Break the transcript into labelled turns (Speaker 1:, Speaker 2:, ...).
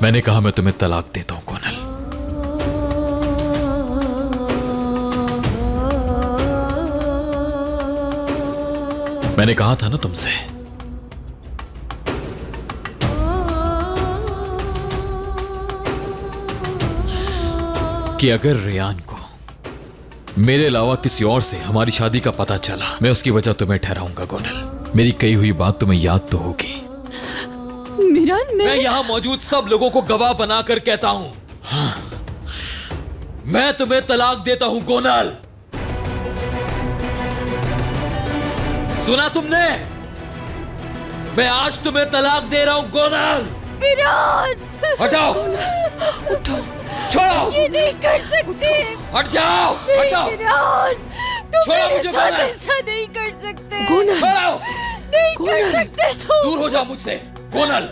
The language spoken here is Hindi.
Speaker 1: मैंने कहा मैं तुम्हें तलाक देता हूं कोनल। मैंने कहा था ना तुमसे कि अगर रेयान को मेरे अलावा किसी और से हमारी शादी का पता चला, मैं उसकी वजह तुम्हें ठहराऊंगा कोनल। मेरी कही हुई बात तुम्हें याद तो होगी।
Speaker 2: मिरान,
Speaker 1: मैं यहां मौजूद सब लोगों को गवाह बनाकर कहता हूं, हाँ, मैं तुम्हें तलाक देता हूं कोनल। सुना तुमने? मैं आज तुम्हें तलाक दे रहा हूं कोनल।
Speaker 2: मिरान!
Speaker 1: हटाओ,
Speaker 2: उठो,
Speaker 1: छोड़ो,
Speaker 2: ये नहीं कर सकते।
Speaker 1: हट जाओ, हटाओ,
Speaker 2: मिरान, तुम
Speaker 1: छोड़ो
Speaker 2: मेरे
Speaker 1: मुझे
Speaker 2: साथ
Speaker 1: कोनल।
Speaker 2: ऐसा नहीं कर सकते।
Speaker 1: छोड़ो,
Speaker 2: नहीं कर सकते तुम।
Speaker 1: दूर हो जाओ मुझसे कोनल।